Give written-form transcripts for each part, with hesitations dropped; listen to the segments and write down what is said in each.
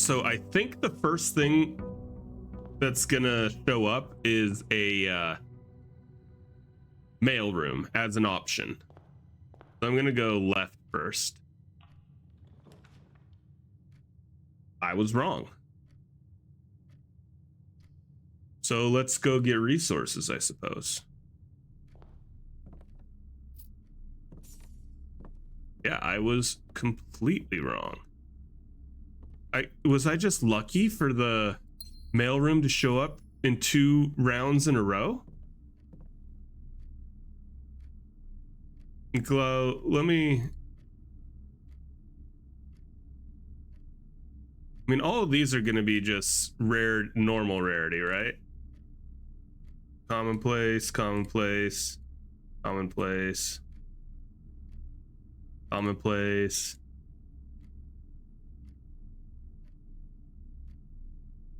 So I think the first thing that's gonna show up is a mail room as an option. So I'm gonna go left first. I was wrong. So let's go get resources, I suppose. Yeah, I was completely wrong. Was I just lucky for the mailroom to show up in 2 rounds in a row? Let me... I mean, all of these are going to be just rare, normal rarity, right? Commonplace, commonplace, commonplace, commonplace.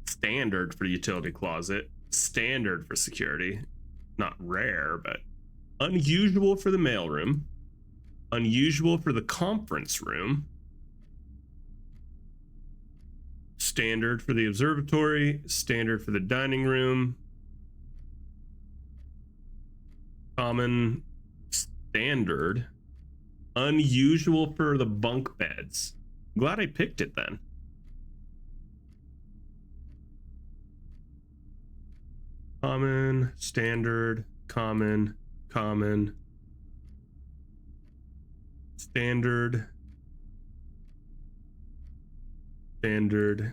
Standard for utility closet, standard for security, not rare, but unusual for the mailroom, unusual for the conference room, standard for the observatory, standard for the dining room, common, standard, unusual for the bunk beds. I'm glad I picked it then. Common, standard, common, common, standard, standard.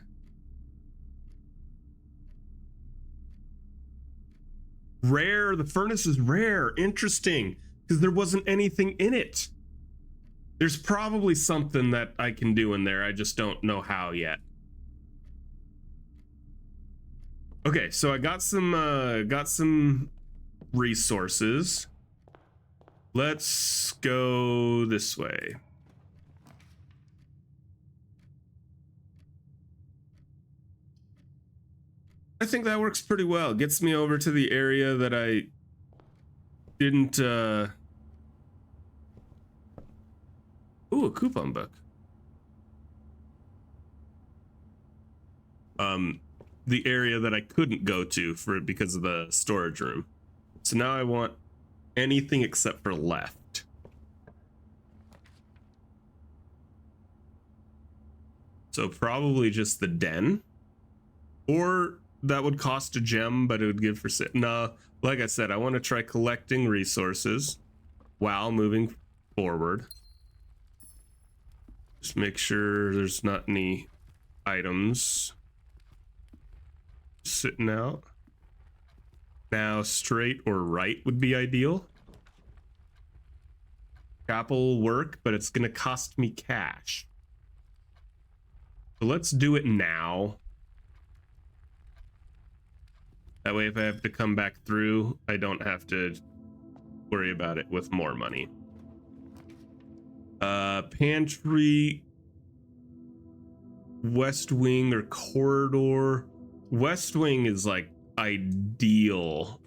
Rare, the furnace is rare. Interesting, because there wasn't anything in it. There's probably something that I can do in there. I just don't know how yet. Okay, so I got some resources. Let's go this way. I think that works pretty well. Gets me over to the area that I didn't ooh, a coupon book. The area that I couldn't go to because of the storage room. So now I want anything except for left. So probably just the den, or that would cost a gem, but it would give for no. Like I said, I want to try collecting resources while moving forward. Just make sure there's not any items sitting out. Now straight or right would be ideal. Chapel will work, but it's gonna cost me cash. So let's do it now. That way if I have to come back through, I don't have to worry about it with more money. Pantry, West Wing or corridor. West Wing is like ideal.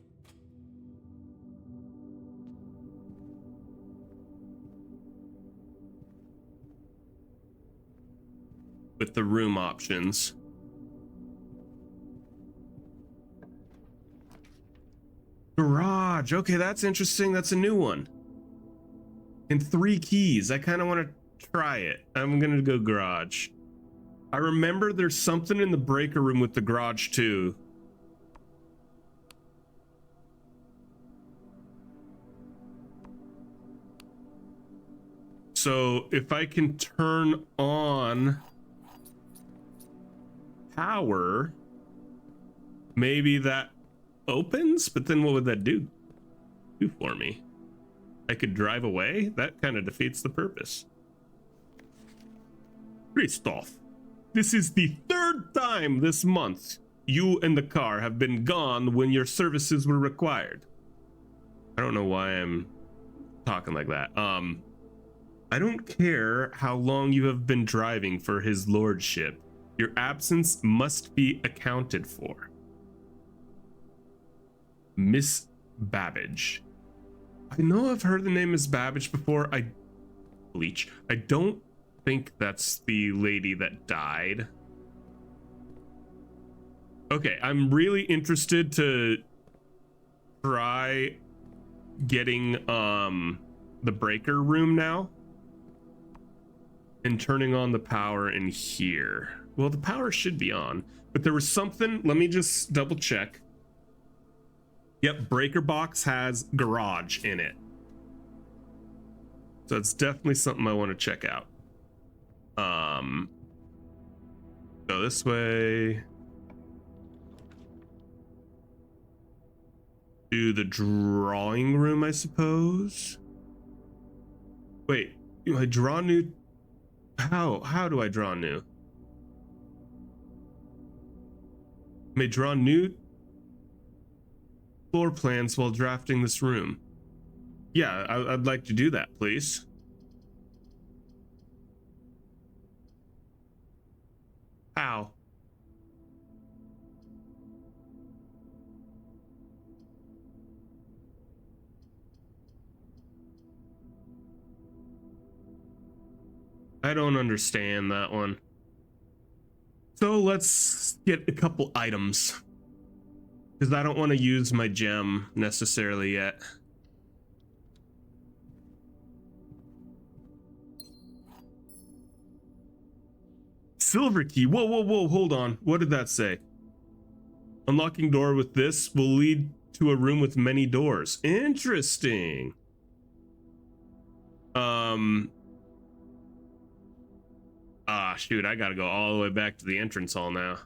With the room options. Garage. Okay, that's interesting. That's a new one. And 3 keys. I kind of want to try it. I'm going to go garage. I remember there's something in the breaker room with the garage too. So if I can turn on power, maybe that opens, but then what would that do for me? I could drive away? That kind of defeats the purpose. Christoph, this is the 3rd time this month you and the car have been gone when your services were required. I don't know why I'm talking like that. I don't care how long you have been driving for his lordship. Your absence must be accounted for. Miss Babbage. I know I've heard the name Miss Babbage before. Bleach. I don't think that's the lady that died. Okay, I'm really interested to try getting the breaker room now and turning on the power in here. Well, the power should be on, but there was something. Let me just double check. Yep, breaker box has garage in it, so it's definitely something I want to check out. Go this way. Do the drawing room, I suppose. Wait, do I draw new? How do I draw new? May draw new floor plans while drafting this room. Yeah, I'd like to do that, please. How? I don't understand that one. So let's get a couple items, because I don't want to use my gem necessarily yet. Silver key. Whoa, whoa, whoa. Hold on. What did that say? Unlocking door with this will lead to a room with many doors. Interesting. Shoot, I gotta go all the way back to the entrance hall now.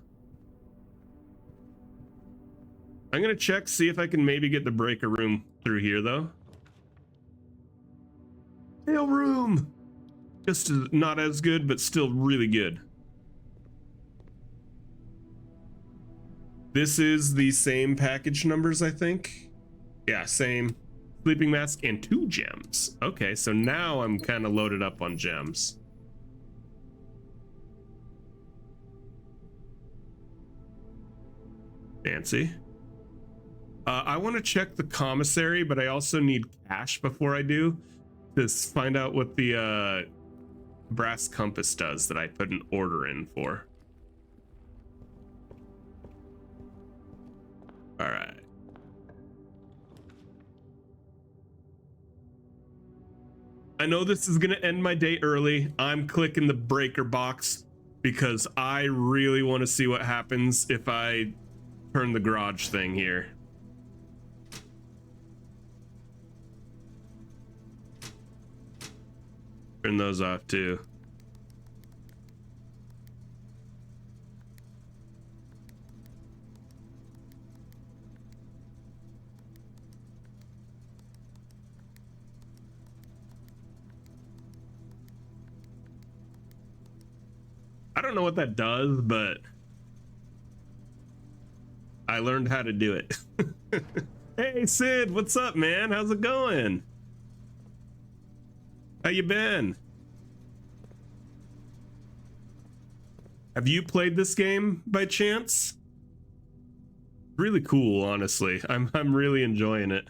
I'm gonna check, see if I can maybe get the breaker room through here, though. Mail room! Just not as good, but still really good. This is the same package numbers, I think. Yeah, same. Sleeping mask and 2 gems. Okay, so now I'm kind of loaded up on gems. Fancy. I want to check the commissary, but I also need cash before I do to find out what the brass compass does that I put an order in for. All right. I know this is going to end my day early. I'm clicking the breaker box because I really want to see what happens if I turn the garage thing here. Turn those off too. I don't know what that does, but I learned how to do it. Hey Sid, what's up, man? How's it going? How you been? Have you played this game by chance? Really cool, honestly. I'm really enjoying it.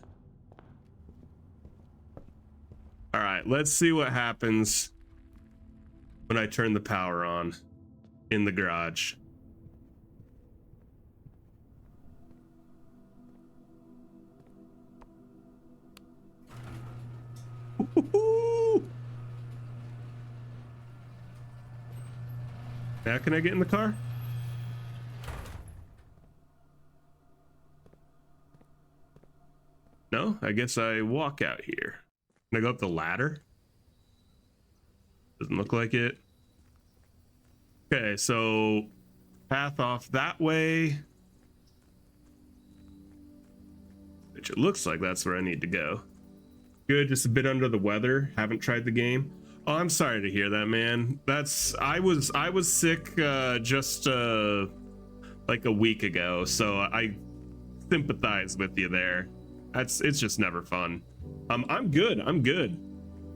All right, let's see what happens when I turn the power on in the garage. Now can I get in the car? No, I guess I walk out here. Can I go up the ladder? Doesn't look like it. Okay, so path off that way. Which it looks like that's where I need to go. Good, just a bit under the weather. Haven't tried the game. Oh, I'm sorry to hear that, man. I was sick just like a week ago, so I sympathize with you there. It's just never fun. I'm good.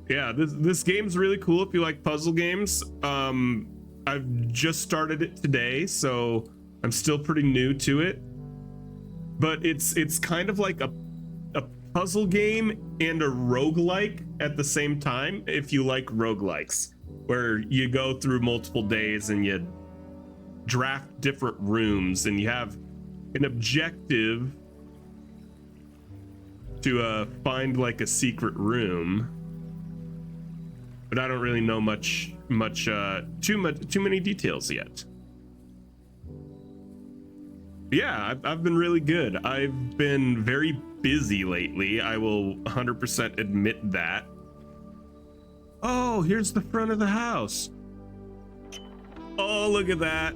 Yeah, this game's really cool if you like puzzle games. I've just started it today, so I'm still pretty new to it. But it's kind of like a puzzle game and a roguelike at the same time, if you like roguelikes, where you go through multiple days and you draft different rooms and you have an objective to find like a secret room, but I don't really know too many details yet. Yeah, I've been really good. I've been very busy lately. I will 100% admit that. Oh, here's the front of the house. Oh, look at that.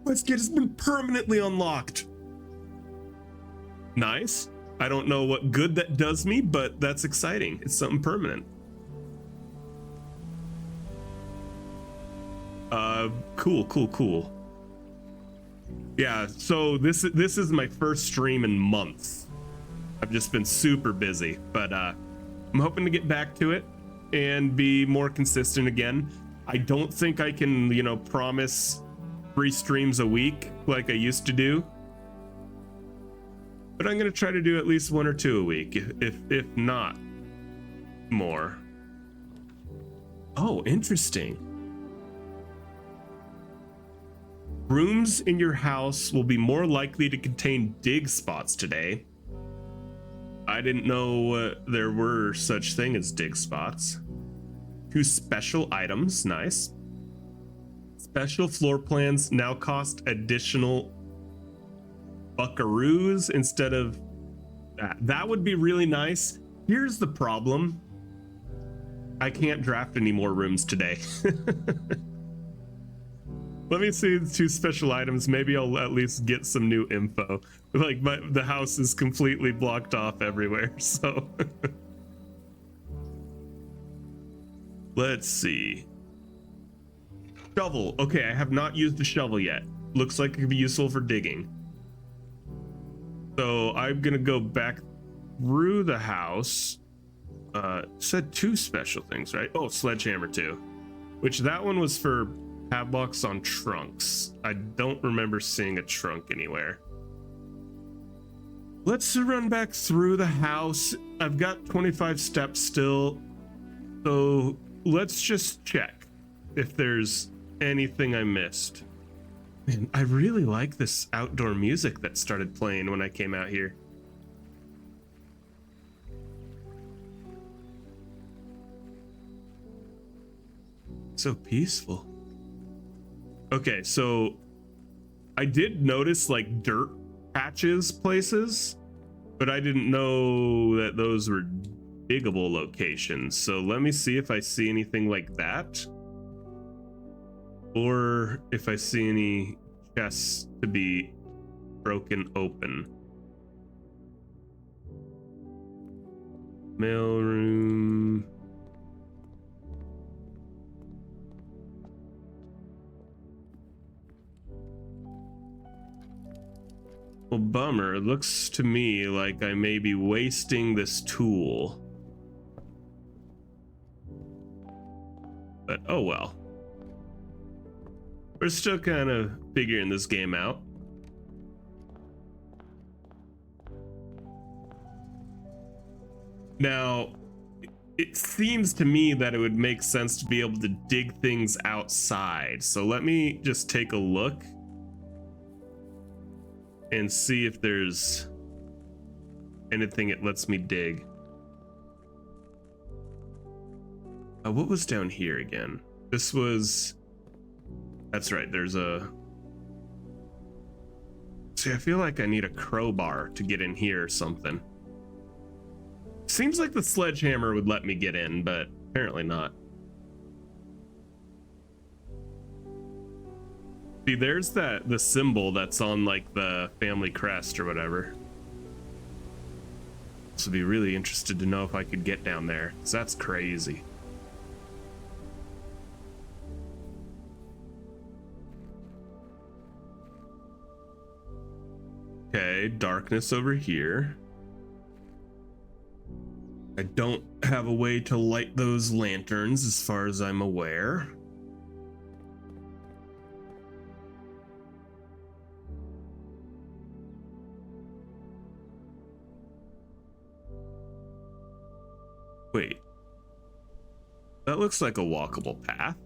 Let's get has been permanently unlocked. Nice. I don't know what good that does me, but that's exciting. It's something permanent. Cool. Yeah, so this is my first stream in months. I've just been super busy, but I'm hoping to get back to it and be more consistent again. I don't think I can, promise 3 streams a week like I used to do, but I'm gonna try to do at least 1 or 2 a week, if not more. Oh, interesting. Rooms in your house will be more likely to contain dig spots today. I didn't know there were such thing as dig spots. 2 special items, nice. Special floor plans now cost additional buckaroos instead of that. That would be really nice. Here's the problem. I can't draft any more rooms today. Let me see the 2 special items. Maybe I'll at least get some new info. Like the house is completely blocked off everywhere, so. Let's see. Shovel. Okay, I have not used the shovel yet. Looks like it could be useful for digging. So I'm gonna go back through the house. Said 2 special things, right? Oh, sledgehammer too. Which that one was for padlocks on trunks. I don't remember seeing a trunk anywhere. Let's run back through the house. I've got 25 steps still, so let's just check if there's anything I missed. Man, I really like this outdoor music that started playing when I came out here. So peaceful. Okay, so I did notice like dirt patches places, but I didn't know that those were diggable locations. So let me see if I see anything like that, or if I see any chests to be broken open. Mailroom. Well, bummer. It looks to me like I may be wasting this tool. But oh well. We're still kind of figuring this game out. Now, it seems to me that it would make sense to be able to dig things outside. So let me just take a look and see if there's anything it lets me dig. What was down here again? This was... That's right, there's a... See, I feel like I need a crowbar to get in here or something. Seems like the sledgehammer would let me get in, but apparently not. See, there's the symbol that's on like the family crest or whatever. So I'd be really interested to know if I could get down there, 'cause that's crazy. Okay, darkness over here. I don't have a way to light those lanterns as far as I'm aware. Wait. That looks like a walkable path.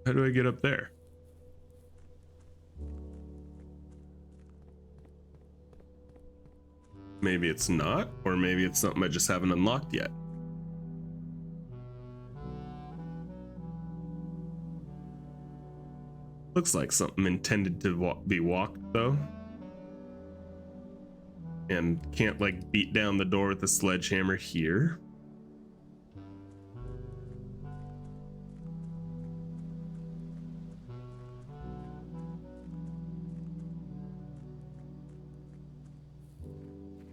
How do I get up there? Maybe it's not, or maybe it's something I just haven't unlocked yet. Looks like something intended to be walked, though. And can't, like, beat down the door with a sledgehammer here.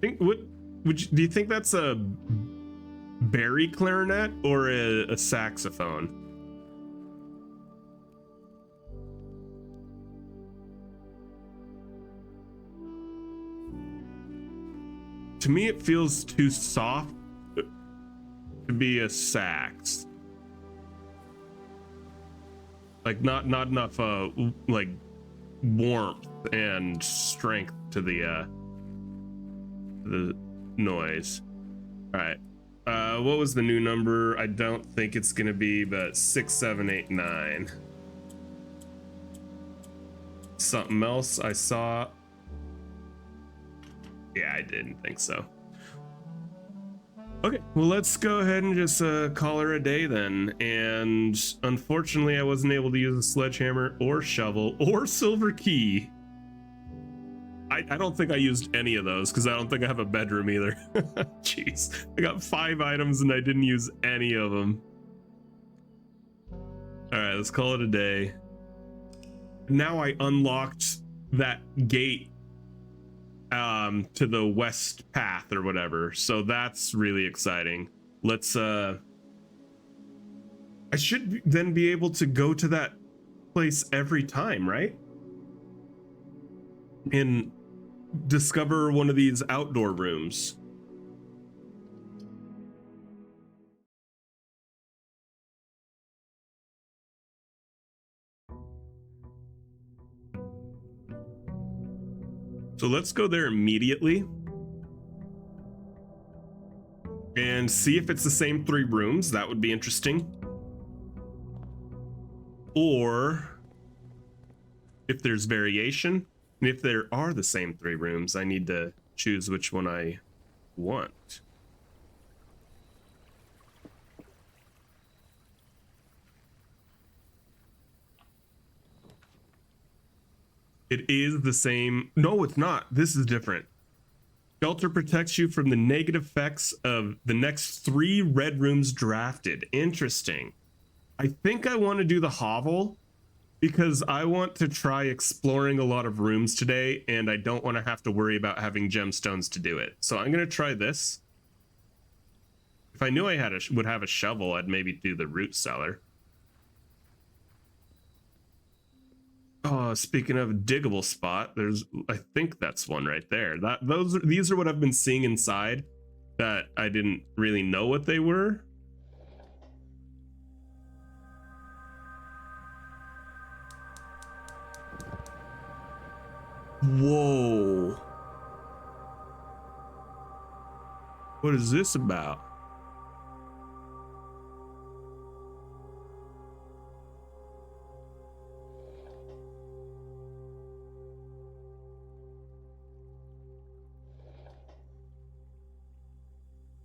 Do you think that's a Barry clarinet or a saxophone? To me, it feels too soft to be a sax. Like not enough like warmth and strength to the noise. All right. What was the new number? I don't think it's gonna be, but 6789. Something else I saw. Yeah, I didn't think so. Okay, well, let's go ahead and just call her a day then. And unfortunately, I wasn't able to use a sledgehammer or shovel or silver key. I don't think I used any of those because I don't think I have a bedroom either. Jeez, I got 5 items and I didn't use any of them. All right, let's call it a day. Now I unlocked that gate to the west path or whatever, so that's really exciting. Let's I should then be able to go to that place every time, right? And discover one of these outdoor rooms. So let's go there immediately and see if it's the same 3 rooms. That would be interesting. Or if there's variation. And if there are the same 3 rooms, I need to choose which one I want. It is the same. No, it's not. This is different. Shelter protects you from the negative effects of the next 3 red rooms drafted. Interesting. I think I want to do the hovel because I want to try exploring a lot of rooms today and I don't want to have to worry about having gemstones to do it. So I'm going to try this. If I knew I would have a shovel, I'd maybe do the root cellar. Oh, speaking of a diggable spot, I think that's one right there. These are what I've been seeing inside that I didn't really know what they were. Whoa. What is this about?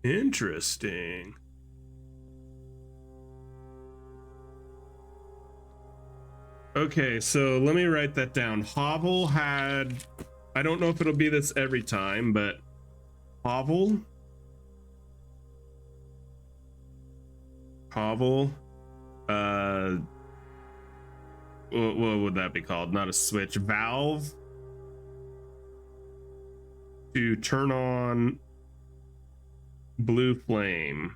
Interesting. Okay, so let me write that down. Hovel had, I don't know if it'll be this every time, but hovel, what would that be called? Not a switch, valve to turn on blue flame.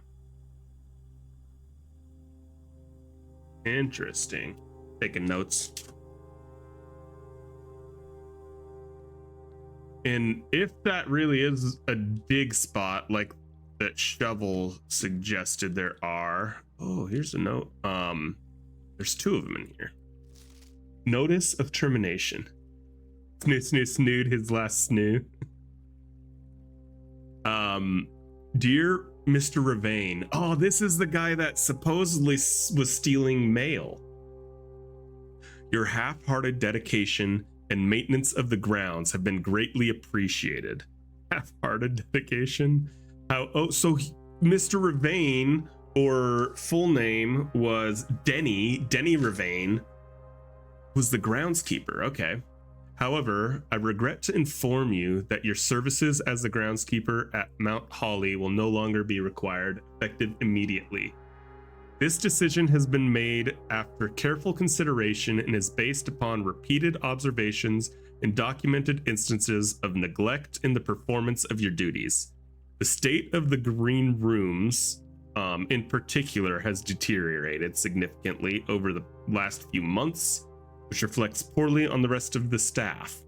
Interesting. Taking notes. And if that really is a dig spot like that shovel suggested there are. Oh, here's a note. There's 2 of them in here. Notice of termination. Snood his last snoo. Dear Mr. Ravane. Oh, this is the guy that supposedly was stealing mail. Your half-hearted dedication and maintenance of the grounds have been greatly appreciated. Half-hearted dedication? So Mr. Ravain, or full name was Denny Ravain, was the groundskeeper. Okay. However, I regret to inform you that your services as the groundskeeper at Mount Holly will no longer be required, effective immediately. This decision has been made after careful consideration and is based upon repeated observations and documented instances of neglect in the performance of your duties. The state of the green rooms, in particular, has deteriorated significantly over the last few months, which reflects poorly on the rest of the staff.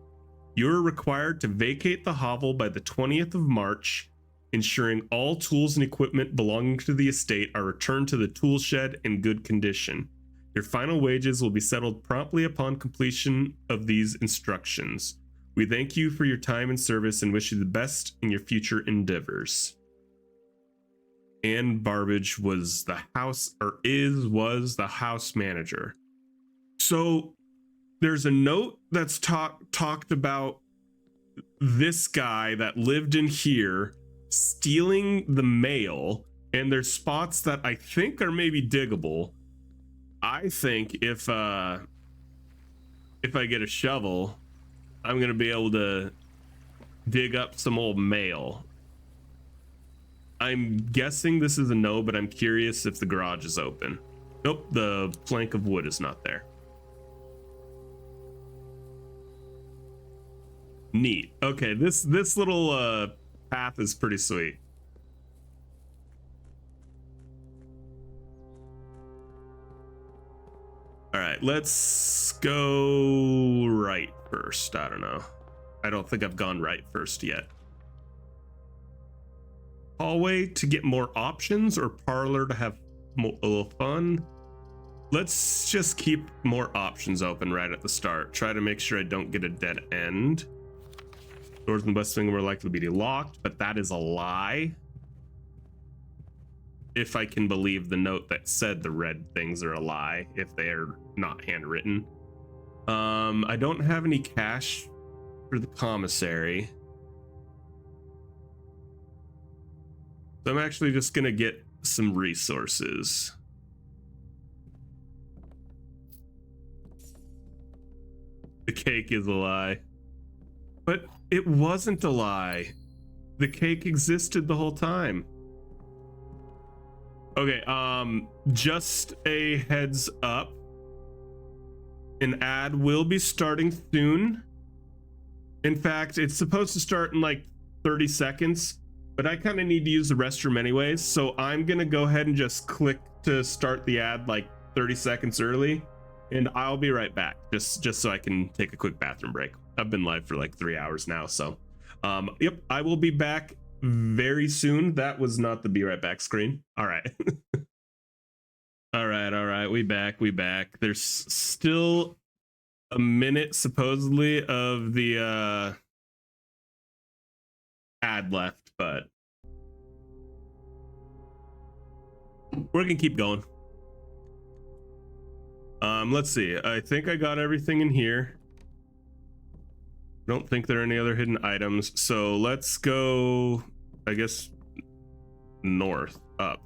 You're required to vacate the hovel by the 20th of March, ensuring all tools and equipment belonging to the estate are returned to the tool shed in good condition. Your final wages will be settled promptly upon completion of these instructions. We thank you for your time and service and wish you the best in your future endeavors. Ann Barbage was the house manager. So there's a note that's talked about this guy that lived in here stealing the mail, and there's spots that I think are maybe diggable. I think if I get a shovel, I'm gonna be able to dig up some old mail. I'm guessing this is a no, but I'm curious if the garage is open. Nope, the plank of wood is not there. Neat. Okay, this little path is pretty sweet. All right, let's go right first. I don't know. I don't think I've gone right first yet. Hallway to get more options, or parlor to have a little fun? Let's just keep more options open right at the start. Try to make sure I don't get a dead end. Doors in the west wing were likely to be locked, but that is a lie. If I can believe the note that said the red things are a lie, if they are not handwritten. I don't have any cash for the commissary. So I'm actually just gonna get some resources. The cake is a lie. But it wasn't a lie. The cake existed the whole time. Okay, just a heads up. An ad will be starting soon. In fact, it's supposed to start in like 30 seconds, but I kind of need to use the restroom anyways, so I'm gonna go ahead and just click to start the ad like 30 seconds early, and I'll be right back, just so I can take a quick bathroom break. I've been live for like 3 hours now, so yep, I will be back very soon. That was not the be right back screen. All right. all right, we back. There's still a minute supposedly of the ad left, but we're gonna keep going. Let's see, I think I got everything in here. Don't think there are any other hidden items, so let's go, I guess, north, up.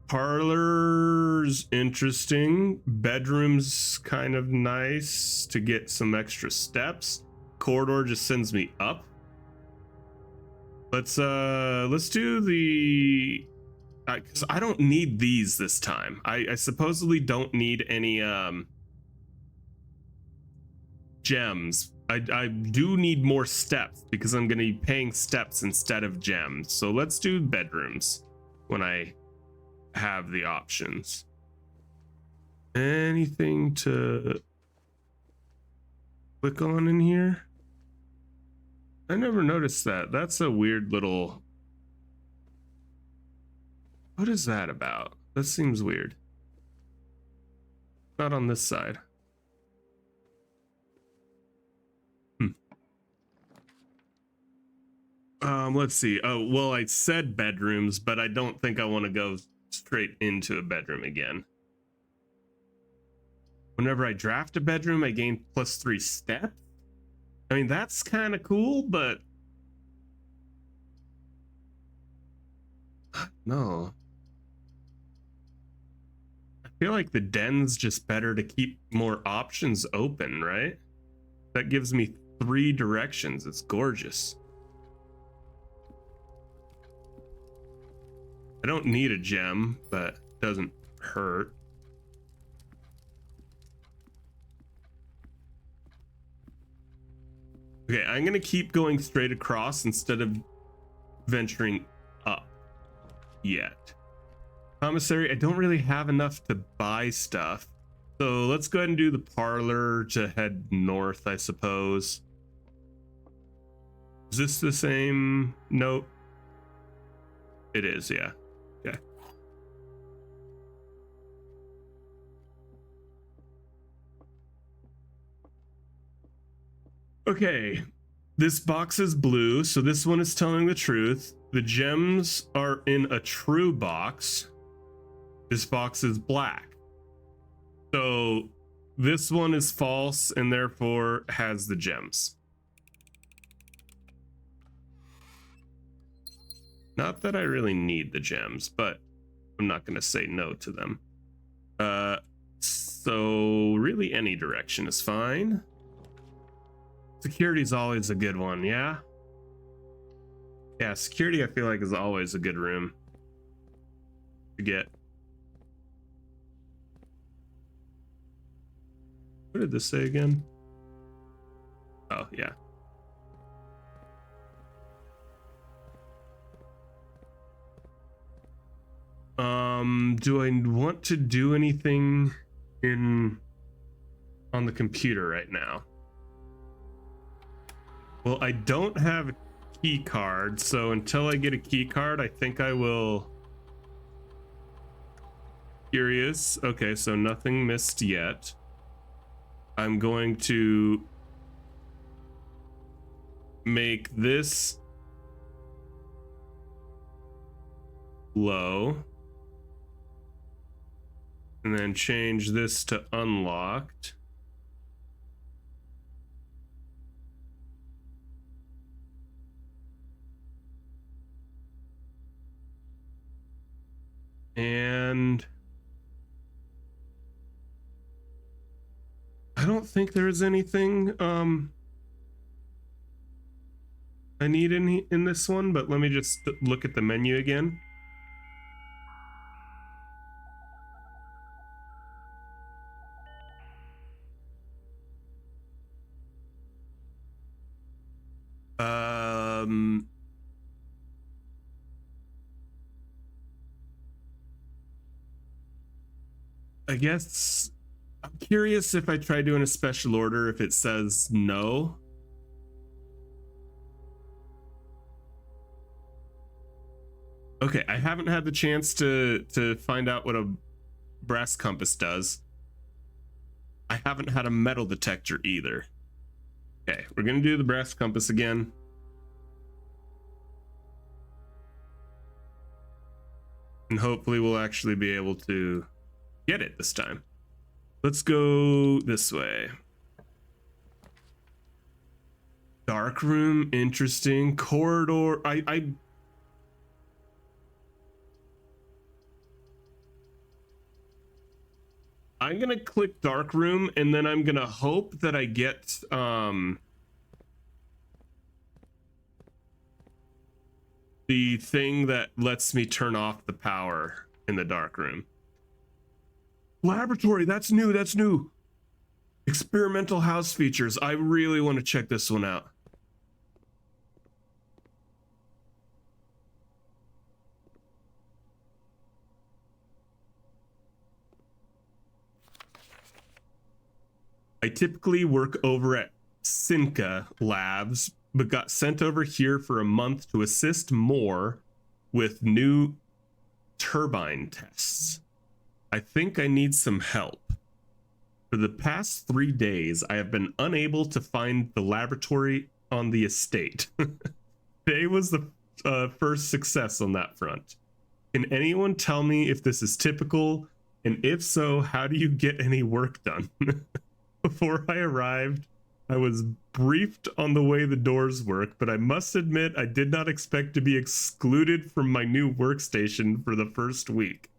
Parlor's interesting. Bedroom's kind of nice to get some extra steps. Corridor just sends me up. Let's do the, because I don't need these this time. I supposedly don't need any gems. I do need more steps because I'm gonna be paying steps instead of gems. So let's do bedrooms when I have the options. Anything to click on in here? I never noticed that. That's a weird little, what is that about? That seems weird. Not on this side. Let's see. Oh, well, I said bedrooms, but I don't think I want to go straight into a bedroom again. Whenever I draft a bedroom, I gain +3 steps. I mean, that's kind of cool, but no. I feel like the den's just better to keep more options open, right? That gives me 3 directions. It's gorgeous. I don't need a gem, but it doesn't hurt. Okay, I'm gonna keep going straight across instead of venturing up yet. Commissary, I don't really have enough to buy stuff. So let's go ahead and do the parlor to head north, I suppose. Is this the same note? It is, yeah. Okay. Okay, this box is blue, so this one is telling the truth. The gems are in a true box. This box is black. So this one is false and therefore has the gems. Not that I really need the gems, but I'm not going to say no to them. So really any direction is fine. Security is always a good one, yeah? Yeah, security I feel like is always a good room to get. What did this say again? Oh, yeah. Do I want to do anything on the computer right now? Well, I don't have a key card, so until I get a key card, I think I will. Curious. Okay, so nothing missed yet. I'm going to make this low and then change this to unlocked. And I don't think there's anything I need in this one, but let me just look at the menu again. I guess I'm curious if I try doing a special order, if it says no. Okay, I haven't had the chance to find out what a brass compass does. I haven't had a metal detector either. Okay, we're gonna do the brass compass again. And hopefully we'll actually be able to get it this time. Let's go this way. Dark room, interesting. Corridor, I'm gonna click dark room and then I'm gonna hope that I get the thing that lets me turn off the power in the dark room. Laboratory, that's new, that's new. Experimental house features. I really want to check this one out. I typically work over at Cinca Labs, but got sent over here for a month to assist more with new turbine tests. I think I need some help. For the past 3 days, I have been unable to find the laboratory on the estate. Today was the first success on that front. Can anyone tell me if this is typical? And if so, how do you get any work done? Before I arrived, I was briefed on the way the doors work, but I must admit I did not expect to be excluded from my new workstation for the first week.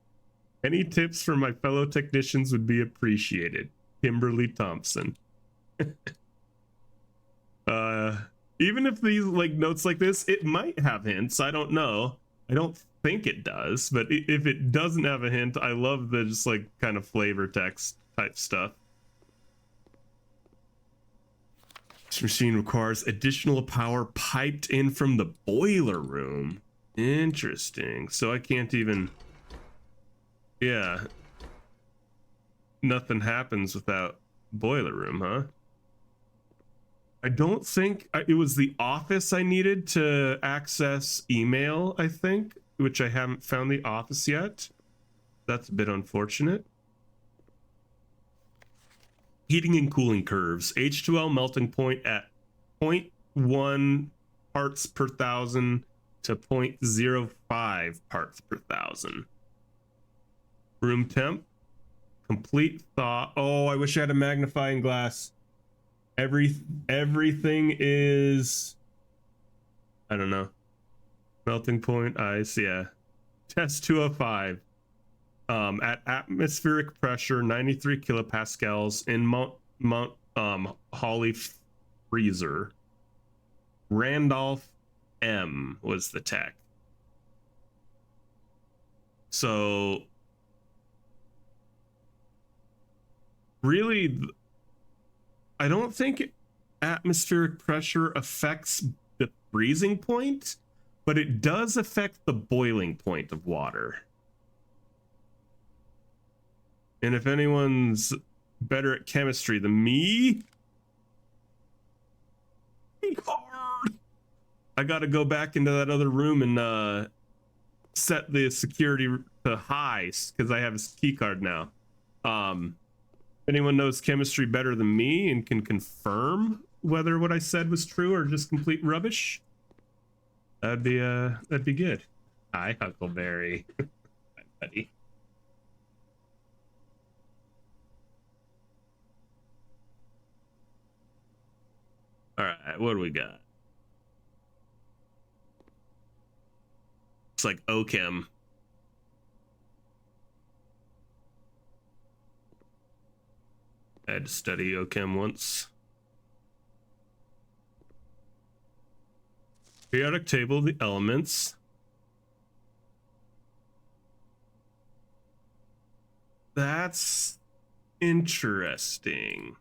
Any tips from my fellow technicians would be appreciated. Kimberly Thompson. Even if these like notes like this, it might have hints. I don't know. I don't think it does, but if it doesn't have a hint, I love the just like kind of flavor text type stuff. This machine requires additional power piped in from the boiler room. Interesting. So I can't even... Yeah. Nothing happens without boiler room, huh? I don't think it was the office I needed to access email, I think, which I haven't found the office yet. That's a bit unfortunate. Heating and cooling curves. H2O melting point at 0.1 parts per thousand to 0.05 parts per thousand. Room temp. Complete thaw. Oh, I wish I had a magnifying glass. Everything is, I don't know. Melting point, ice, yeah. Test 205. At atmospheric pressure, 93 kilopascals in Holly freezer. Randolph M was the tech. So really, I don't think atmospheric pressure affects the freezing point, but it does affect the boiling point of water. And if anyone's better at chemistry than me, hard. I got to go back into that other room and set the security to high because I have a key card now. Anyone knows chemistry better than me and can confirm whether what I said was true or just complete rubbish, that'd be good. Hi, Huckleberry. Hi, buddy. All right, what do we got? It's like OChem. I had to study OChem once. Periodic table of the elements. That's interesting.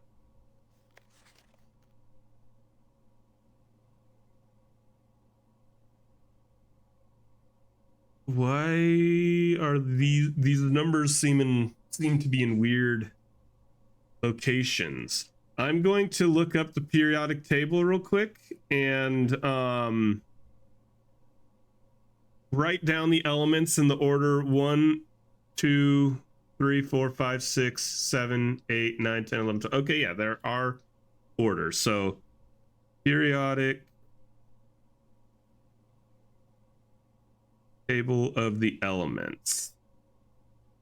Why are these numbers seem to be in weird locations? I'm going to look up the periodic table real quick and write down the elements in the order 1, 2, 3, 4, 5, 6, 7, 8, 9, 10, 11, 12. Okay, yeah, there are orders. So periodic table of the elements.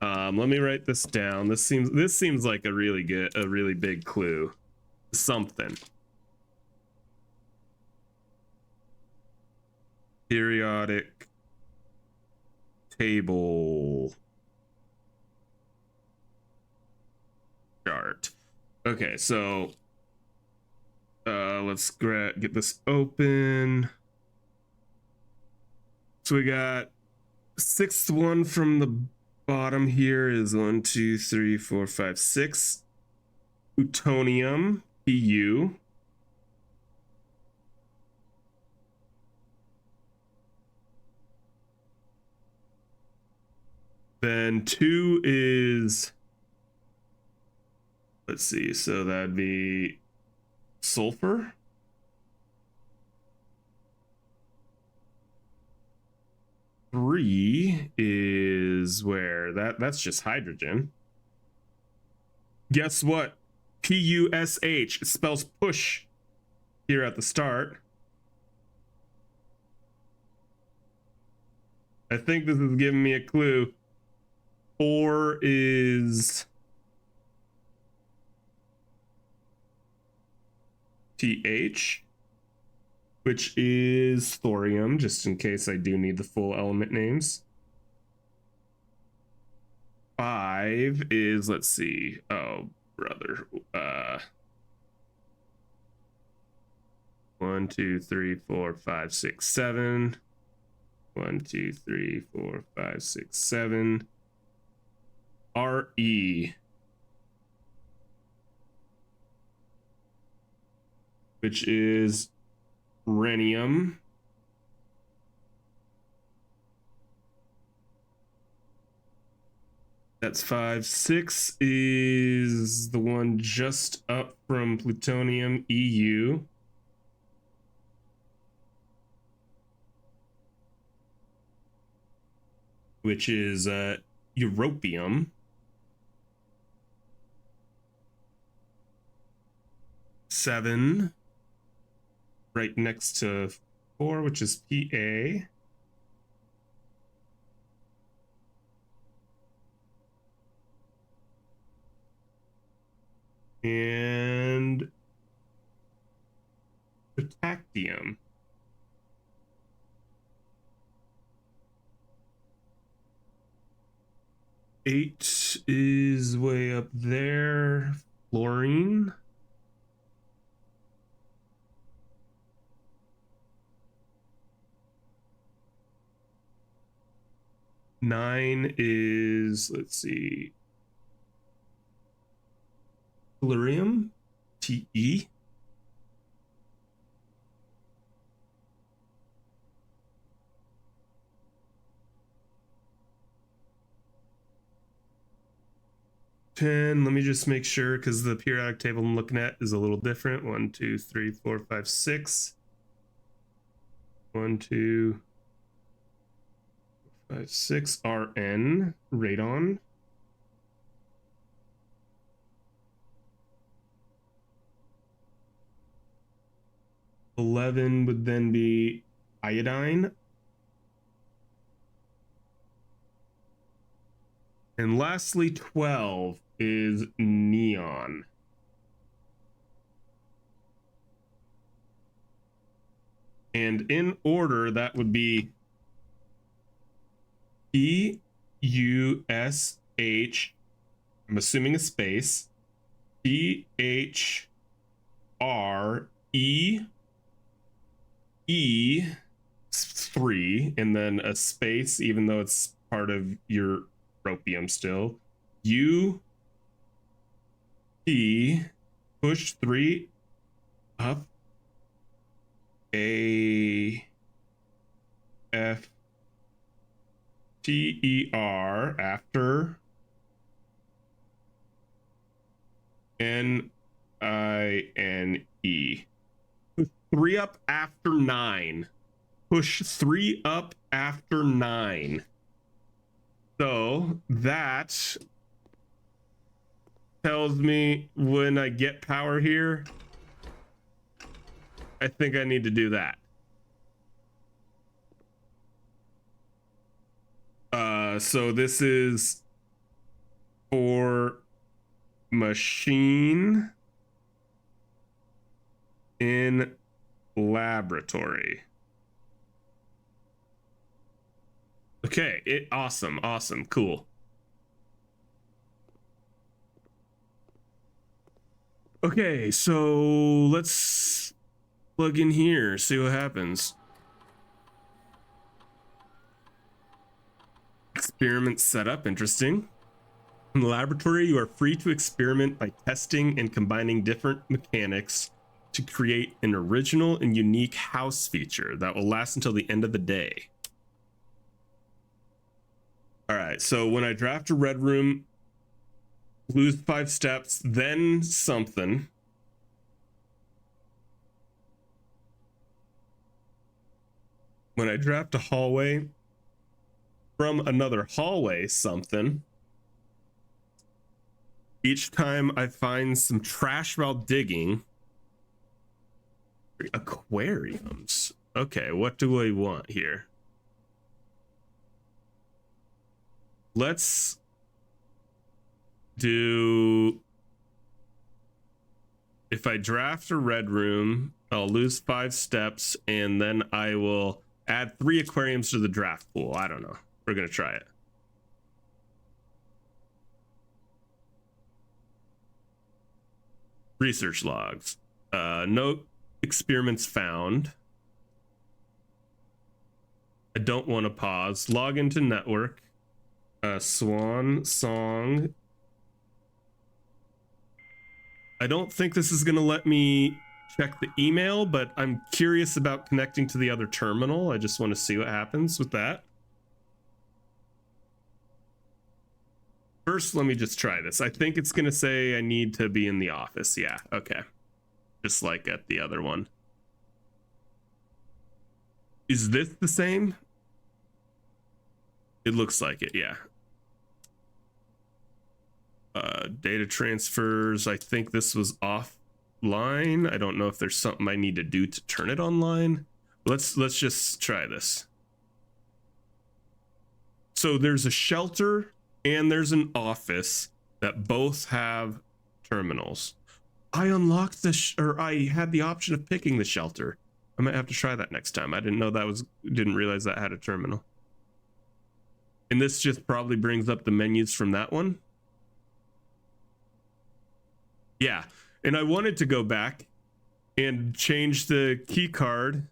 Let me write this down. This seems like a really big clue. Something. Periodic table chart. Okay, so let's get this open. So we got sixth one from the bottom here is 1, 2, 3, 4, 5, 6. Plutonium, Pu. Then 2 is, let's see, so that'd be sulfur. Three is where that's just hydrogen. Guess what? PUSH. It spells push here at the start. I think this is giving me a clue. 4 is TH, which is thorium, just in case I do need the full element names. 5 is, let's see. Oh, brother. 1, 2, 3, 4, 5, 6, 7. 1, 2, 3, 4, 5, 6, 7. RE, which is rhenium. That's 5. 6 is the one just up from plutonium, EU. Which is europium. 7, right next to 4, which is PA. And protactium. Eight is way up there. Fluorine. Nine is, let's see, tellurium, TE. Let me just make sure, because the periodic table I'm looking at is a little different. 1, 2, 3, 4, 5, 6. 1, 2, 5, 6. RN, radon. $11 would then be iodine. And lastly, 12 is neon. And in order, that would be P-U-S-H, I'm assuming a space, T-H-R-E-E 3, and then a space, even though it's part of your europium still. U P, push 3 up. A F T E R after N I N E. Push 3 up after 9. Push 3 up after 9. So that tells me when I get power here, I think I need to do that. So this is for machine in laboratory. Okay, awesome, cool. Okay, so let's plug in here, see what happens. Experiment setup, interesting. In the laboratory, you are free to experiment by testing and combining different mechanics to create an original and unique house feature that will last until the end of the day. All right, so when I draft a red room, lose 5 steps, then something. When I draft a hallway, from another hallway, something. Each time I find some trash while digging. Aquariums. Okay, what do I want here? Let's do... If I draft a red room, I'll lose 5 steps, and then I will add 3 aquariums to the draft pool. I don't know. We're gonna try it. Research logs. No experiments found. I don't want to pause. Log into network. Swan song. I don't think this is going to let me check the email, but I'm curious about connecting to the other terminal. I just want to see what happens with that. First, let me just try this. I think it's going to say I need to be in the office. Yeah, okay. Just like at the other one. Is this the same? It looks like it, yeah. Data transfers, I think this was offline. I don't know if there's something I need to do to turn it online. Let's just try this. So there's a shelter and there's an office that both have terminals. I unlocked or I had the option of picking the shelter. I might have to try that next time. I didn't know didn't realize that had a terminal. And this just probably brings up the menus from that one. Yeah, and I wanted to go back and change the key card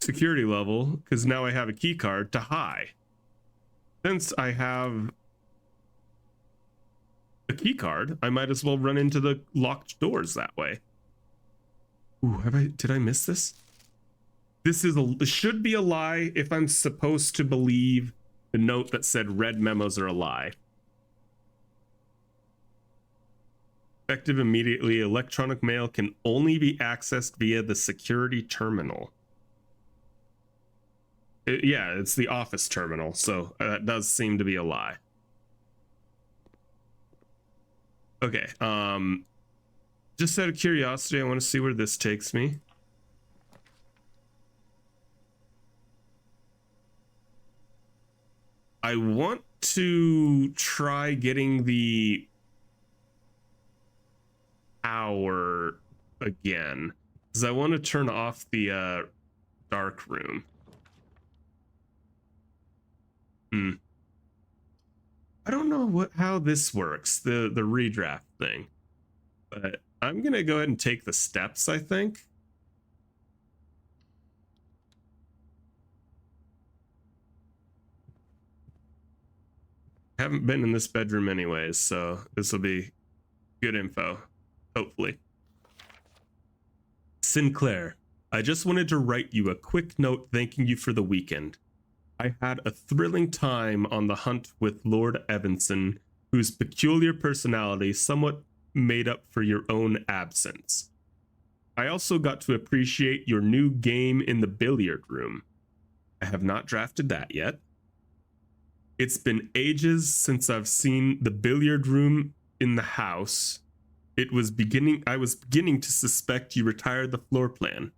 security level, because now I have a key card, to high. Since I have a key card, I might as well run into the locked doors that way. Ooh, did I miss this? This should be a lie if I'm supposed to believe the note that said red memos are a lie. Effective immediately, electronic mail can only be accessed via the security terminal. Yeah, it's the office terminal, so that does seem to be a lie. Okay, just out of curiosity, I want to see where this takes me. I want to try getting the power again, because I want to turn off the dark room. I don't know how this works, the redraft thing, but I'm gonna go ahead and take the steps, I think. Haven't been in this bedroom anyways, so this will be good info, hopefully. Sinclair, I just wanted to write you a quick note thanking you for the weekend. I had a thrilling time on the hunt with Lord Evanson, whose peculiar personality somewhat made up for your own absence. I also got to appreciate your new game in the billiard room. I have not drafted that yet. It's been ages since I've seen the billiard room in the house. I was beginning to suspect you retired the floor plan.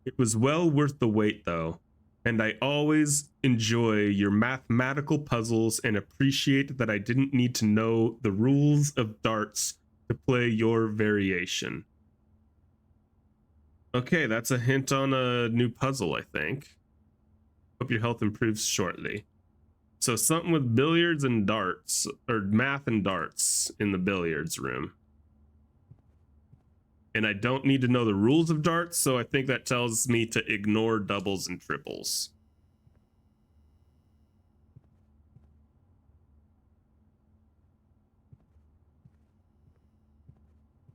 It was well worth the wait, though, and I always enjoy your mathematical puzzles and appreciate that I didn't need to know the rules of darts to play your variation. Okay, that's a hint on a new puzzle, I think. Hope your health improves shortly. So something with billiards and darts, or math and darts in the billiards room. And I don't need to know the rules of darts, so I think that tells me to ignore doubles and triples.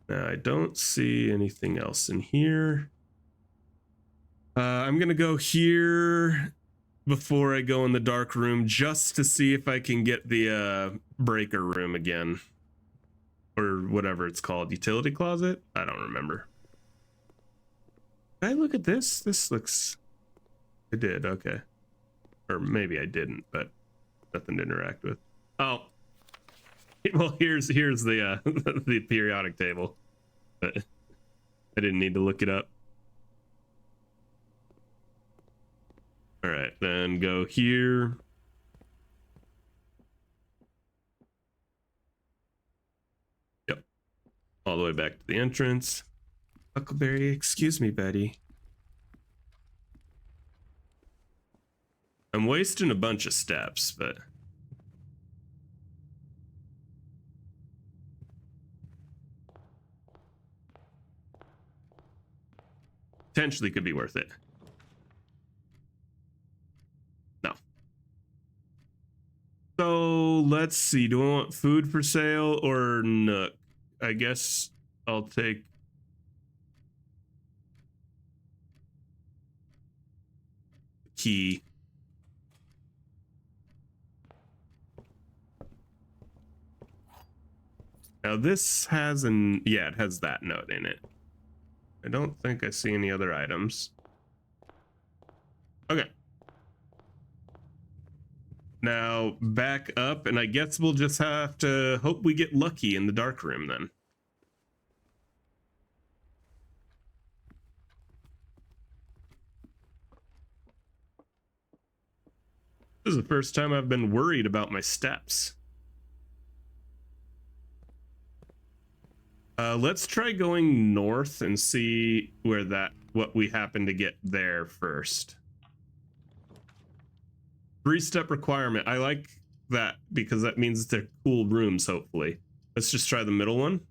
Now, I don't see anything else in here. I'm gonna go here before I go in the dark room, just to see if I can get the breaker room again. Or whatever it's called. Utility closet? I don't remember. Did I look at this? This looks... I did, okay. Or maybe I didn't, but nothing to interact with. Oh. Well, here's the the periodic table. But I didn't need to look it up. All right, then go here. all the way back to the entrance. Huckleberry, excuse me, Betty. I'm wasting a bunch of steps, but potentially could be worth it. No. So let's see. Do I want food for sale or Nook? I guess I'll take key. Now this has yeah, it has that note in it. I don't think I see any other items. Okay. Now back up, and I guess we'll just have to hope we get lucky in the dark room then. This is the first time I've been worried about my steps. Let's try going north and see what we happen to get there first. 3-step requirement. I like that because that means they're cool rooms, hopefully. Let's just try the middle one.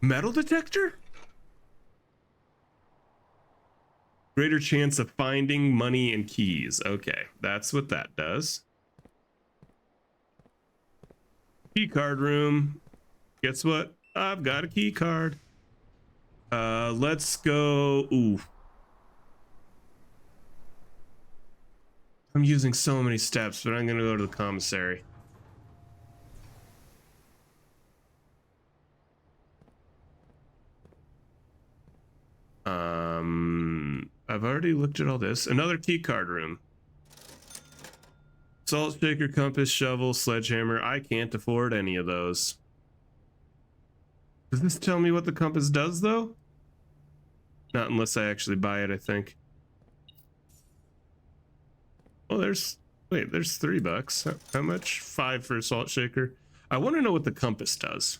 Metal detector? Greater chance of finding money and keys. Okay, that's what that does. Key card room. Guess what? I've got a key card. Let's go. Ooh. I'm using so many steps, but I'm gonna go to the commissary. I've already looked at all this. Another key card room. Salt shaker, compass, shovel, sledgehammer. I can't afford any of those. Does this tell me what the compass does, though? Not unless I actually buy it, I think. Oh, there's $3. How much? 5 for a salt shaker. I want to know what the compass does.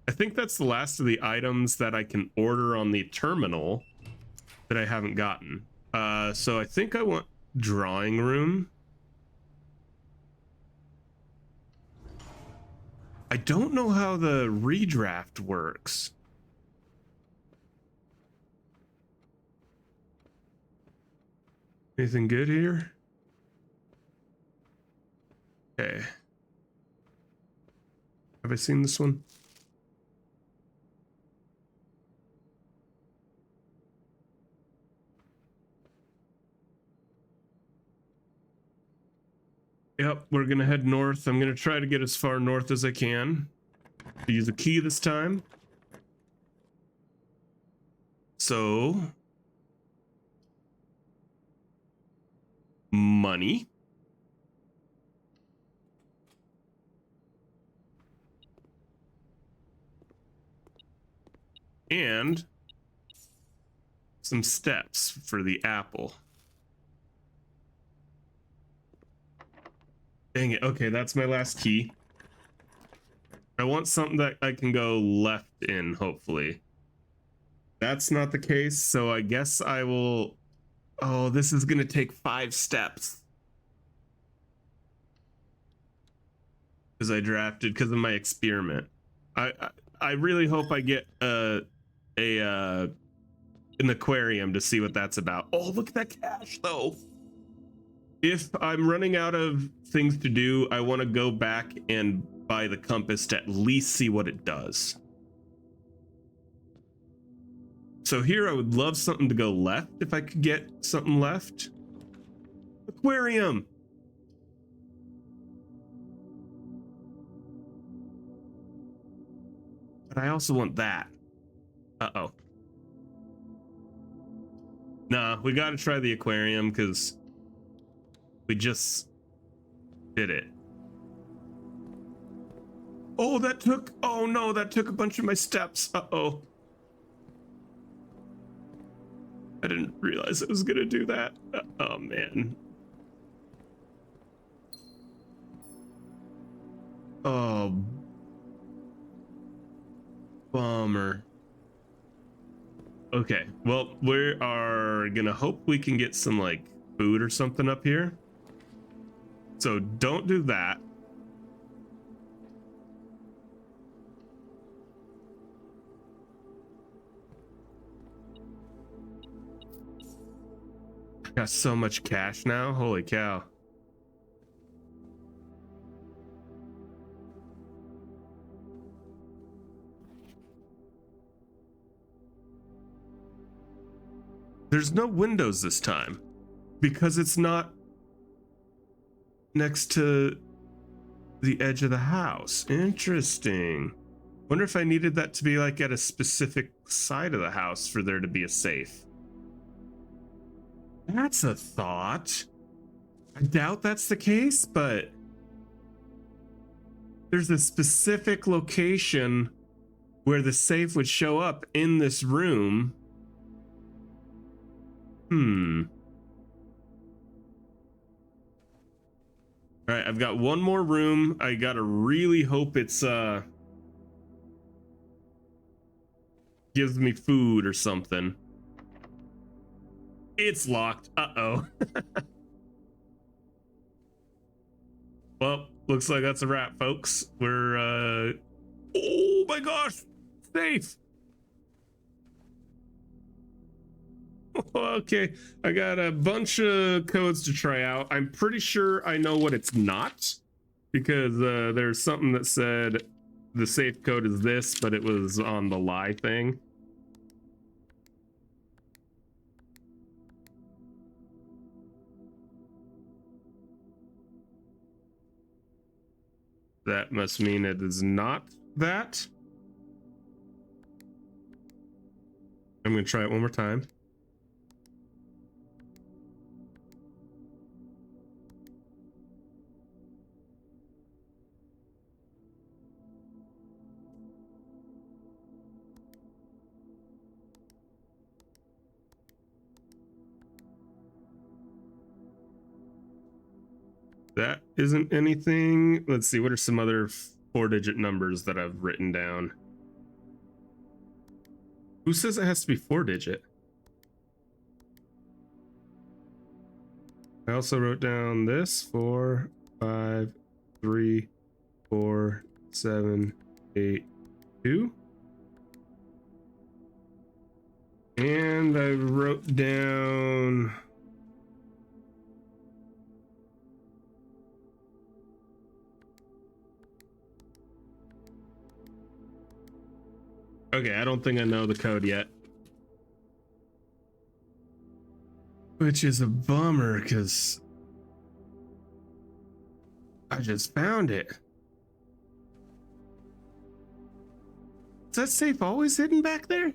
I think that's the last of the items that I can order on the terminal that I haven't gotten. So I think I want drawing room. I don't know how the redraft works. Anything good here? Okay. Have I seen this one? Yep, we're gonna head north. I'm gonna try to get as far north as I can. Use a key this time. So, money. And some steps for the apple. Dang it. Okay, that's my last key. I want something that I can go left in, hopefully. That's not the case, so I guess I will... Oh, this is gonna take 5 steps. Because I drafted, because of my experiment. I really hope I get an aquarium to see what that's about. Oh, look at that cash, though. If I'm running out of things to do, I want to go back and buy the compass to at least see what it does. So here I would love something to go left if I could get something left. Aquarium. But I also want that. Uh-oh. Nah, we got to try the aquarium because we just did it. Oh, oh no, that took a bunch of my steps. Uh-oh. I didn't realize it was gonna do that. Oh man. Oh, bummer. Okay, well, we are gonna hope we can get some like food or something up here. So don't do that. Got so much cash now. Holy cow. There's no windows this time because it's not next to the edge of the house. Interesting. Wonder if I needed that to be like at a specific side of the house for there to be a safe. That's a thought. I doubt that's the case, but there's a specific location where the safe would show up in this room. All right, I've got one more room. I gotta really hope it's gives me food or something. It's locked. Uh-oh. Well, looks like that's a wrap, folks. We're oh my gosh, safe. Okay, I got a bunch of codes to try out. I'm pretty sure I know what it's not because there's something that said the safe code is this, but it was on the lie thing. That must mean it is not that. I'm gonna try it one more time. That isn't anything. Let's see, what are some other 4-digit numbers that I've written down? Who says it has to be 4-digit? I also wrote down this 4, 5, 3, 4, 7, 8, 2. And I wrote down okay, I don't think I know the code yet. Which is a bummer because I just found it. Is that safe always hidden back there? I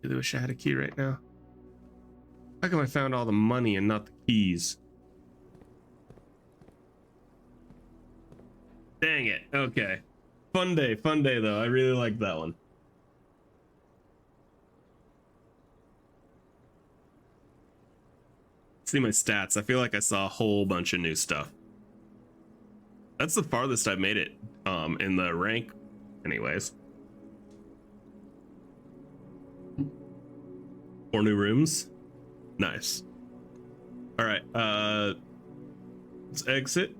really wish I had a key right now. How come I found all the money and not the keys? Dang it. Okay. Fun day though. I really like that one. See my stats. I feel like I saw a whole bunch of new stuff. That's the farthest I've made it in the rank anyways. 4 new rooms. Nice. All right, let's exit.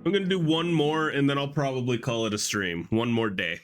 I'm gonna do one more and then I'll probably call it a stream. One more day.